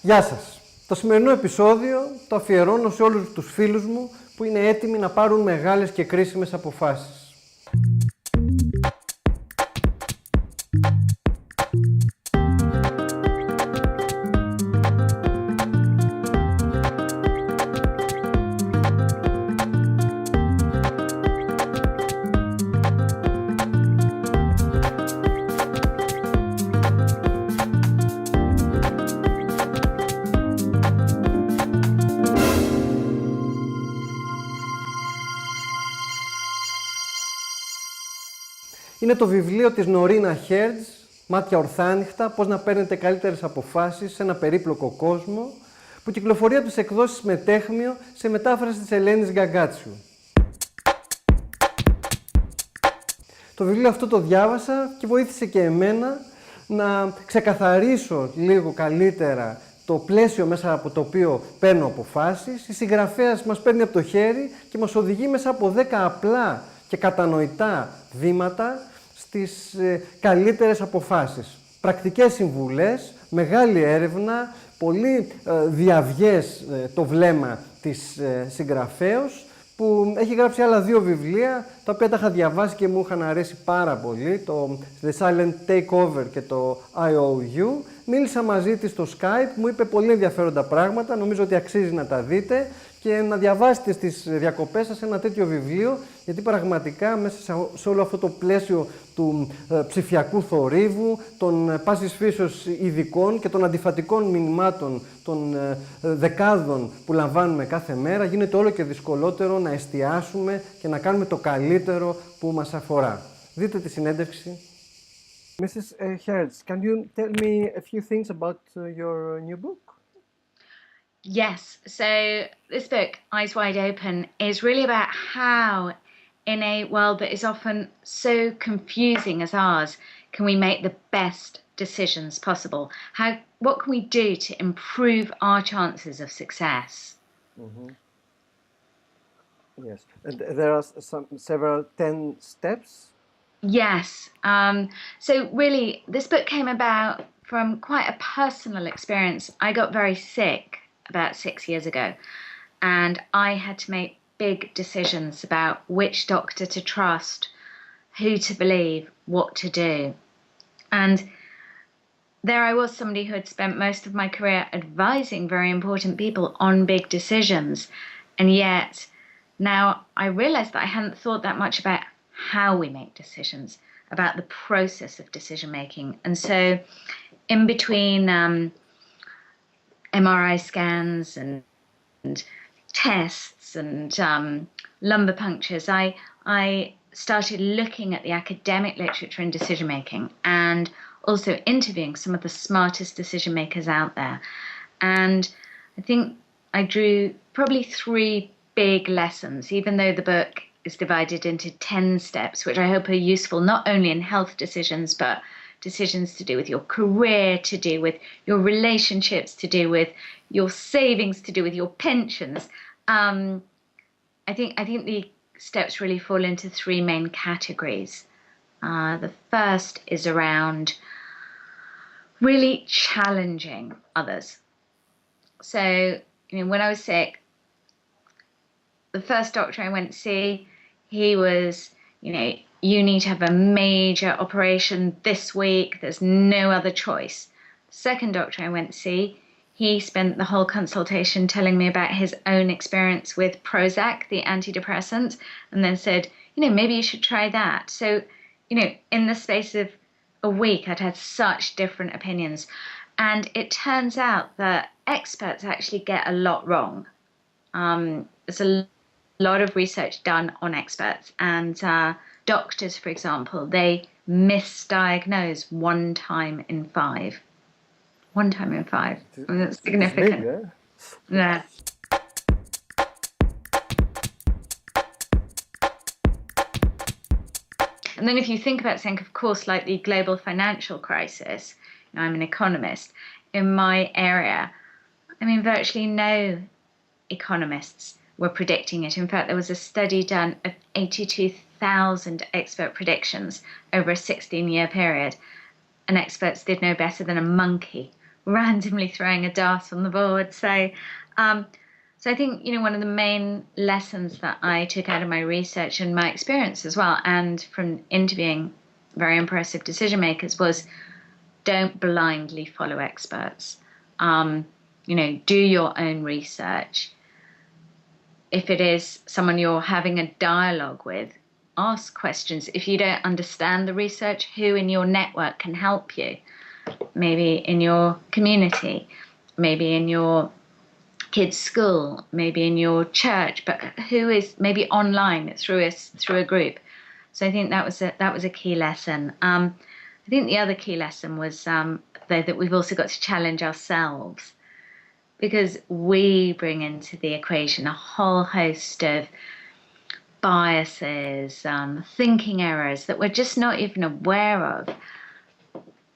Γεια σας. Το σημερινό επεισόδιο το αφιερώνω σε όλους τους φίλους μου που είναι έτοιμοι να πάρουν μεγάλες και κρίσιμες αποφάσεις. Είναι το βιβλίο της Noreena Hertz, «Μάτια ορθάνυχτα, πώς να παίρνετε καλύτερες αποφάσεις σε ένα περίπλοκο κόσμο», που κυκλοφορεί από τις εκδόσεις Μετέχμιο σε μετάφραση της Ελένης Γκαγκάτσιου. Το βιβλίο αυτό το διάβασα και βοήθησε και εμένα να ξεκαθαρίσω λίγο καλύτερα το πλαίσιο μέσα από το οποίο παίρνω αποφάσεις. Η συγγραφέας μας παίρνει από το χέρι και μας οδηγεί μέσα από 10 απλά και κατανοητά βήματα στις καλύτερες αποφάσεις. Πρακτικές συμβουλές, μεγάλη έρευνα, πολύ διαυγές το βλέμμα της συγγραφέως, που έχει γράψει άλλα 2 βιβλία, τα οποία τα είχα διαβάσει και μου είχαν αρέσει πάρα πολύ, το The Silent Takeover και το IOU. Μίλησα μαζί της στο Skype, μου είπε πολύ ενδιαφέροντα πράγματα, νομίζω ότι αξίζει να τα δείτε και να διαβάσετε στις διακοπές σας ένα τέτοιο βιβλίο, γιατί πραγματικά μέσα σε όλο αυτό το πλαίσιο του ψηφιακού θορύβου, των πάσης φύσεως ειδικών και των αντιφατικών μηνυμάτων των δεκάδων που λαμβάνουμε κάθε μέρα, γίνεται όλο και δυσκολότερο να εστιάσουμε και να κάνουμε το καλύτερο που μας αφορά. Δείτε τη συνέντευξη. Mrs. Hertz, can you tell me a few things about your new book? Yes, so this book, Eyes Wide Open, is really about how, in a world that is often so confusing as ours, can we make the best decisions possible? What can we do to improve our chances of success? Mm-hmm. Yes, and there are several 10 steps. Yes, so really this book came about from quite a personal experience. I got very sick about 6 years ago, and I had to make big decisions about which doctor to trust, who to believe, what to do. And there I was, somebody who had spent most of my career advising very important people on big decisions, and yet now I realized that I hadn't thought that much about how we make decisions, about the process of decision making. And so in between MRI scans and tests and lumbar punctures, I started looking at the academic literature in decision making and also interviewing some of the smartest decision makers out there. And I think I drew probably 3 big lessons, even though the book is divided into 10 steps, which I hope are useful not only in health decisions, but decisions to do with your career, to do with your relationships, to do with your savings, to do with your pensions. I think the steps really fall into 3 main categories. The first is around really challenging others. So, when I was sick, the first doctor I went to see, he was, you need to have a major operation this week. There's no other choice. The second doctor I went to see, he spent the whole consultation telling me about his own experience with Prozac, the antidepressant, and then said, maybe you should try that. So, in the space of a week, I'd had such different opinions. And it turns out that experts actually get a lot wrong. There's a lot of research done on experts, and doctors, for example, they misdiagnose 1 time in 5. 1 time in 5. I mean, that's significant. Big, yeah. And then if you think about something, of course, like the global financial crisis, I'm an economist. In my area, virtually no economists were predicting it. In fact, there was a study done of 82,000 expert predictions over a 16-year period, and experts did no better than a monkey randomly throwing a dart on the board. So I think, one of the main lessons that I took out of my research and my experience as well, and from interviewing very impressive decision makers, was don't blindly follow experts. Do your own research. If it is someone you're having a dialogue with, ask questions. If you don't understand the research, who in your network can help you? Maybe in your community, maybe in your kids' school, maybe in your church, but who is maybe online through a group. So I think that was a key lesson. I think the other key lesson was though that we've also got to challenge ourselves, because we bring into the equation a whole host of biases, thinking errors that we're just not even aware of,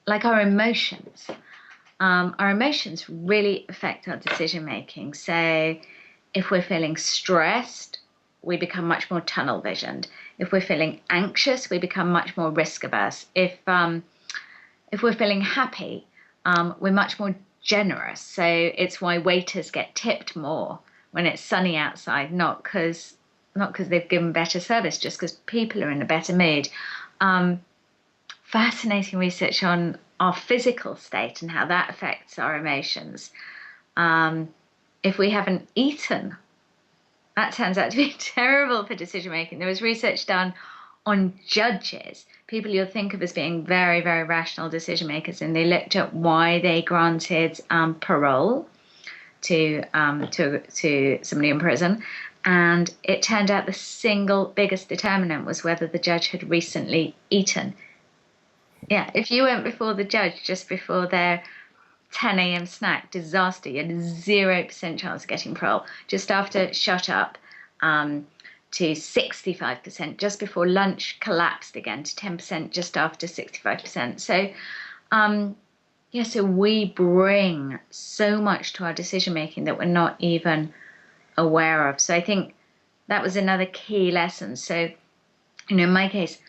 like our emotions. Our emotions really affect our decision making. So if we're feeling stressed, we become much more tunnel visioned. If we're feeling anxious, we become much more risk averse. If we're feeling happy, we're much more generous. So it's why waiters get tipped more when it's sunny outside, not because they've given better service, just because people are in a better mood. Fascinating research on our physical state and how that affects our emotions. If we haven't eaten, that turns out to be terrible for decision making. There was research done on judges, people you'll think of as being very, very rational decision makers, and they looked at why they granted parole to somebody in prison, and it turned out the single biggest determinant was whether the judge had recently eaten. Yeah, if you went before the judge just before their 10 a.m. snack, disaster. You had a 0% chance of getting parole. Just after, shot up to 65%. Just before lunch, collapsed again to 10%. Just after 65%. So, so we bring so much to our decision making that we're not even aware of. So I think that was another key lesson. So, in my case,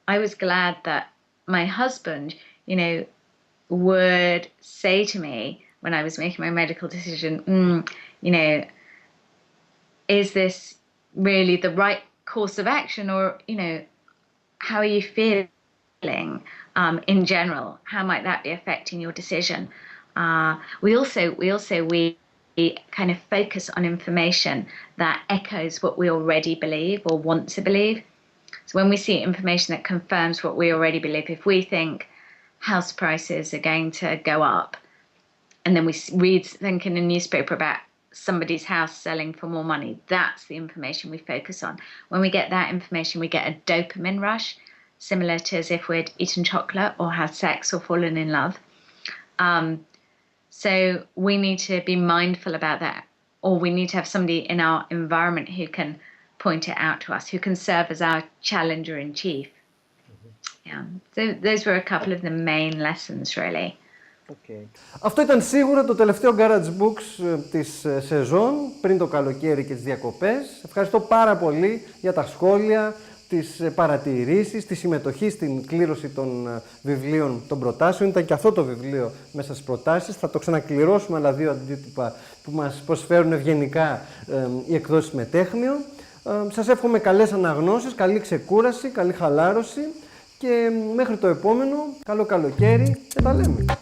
I was glad that my husband, would say to me when I was making my medical decision, is this really the right course of action, or, how are you feeling in general? How might that be affecting your decision? We kind of focus on information that echoes what we already believe or want to believe. So when we see information that confirms what we already believe, if we think house prices are going to go up, and then we read something in a newspaper about somebody's house selling for more money, that's the information we focus on. When we get that information, we get a dopamine rush, similar to as if we'd eaten chocolate or had sex or fallen in love. So we need to be mindful about that, or we need to have somebody in our environment who can point it out to us, who can serve as our challenger in chief. Yeah, so those were a couple of the main lessons, really. Okay. Αυτό ήταν σίγουρα το τελευταίο GarageBOOKS της σεζόν, πριν το καλοκαίρι και τις διακοπές. Ευχαριστώ πάρα πολύ για τα σχόλια, τις παρατηρήσεις, τη συμμετοχή στην κλήρωση των βιβλίων των προτάσεων. Ήταν και αυτό το βιβλίο μέσα στις προτάσεις. Θα το ξανακληρώσουμε άλλα 2 αντίτυπα που μας προσφέρουν ευγενικά οι εκδόσεις Μετέχμιο. Σας εύχομαι καλές αναγνώσεις, καλή ξεκούραση, καλή χαλάρωση και μέχρι το επόμενο, καλό καλοκαίρι και τα λέμε.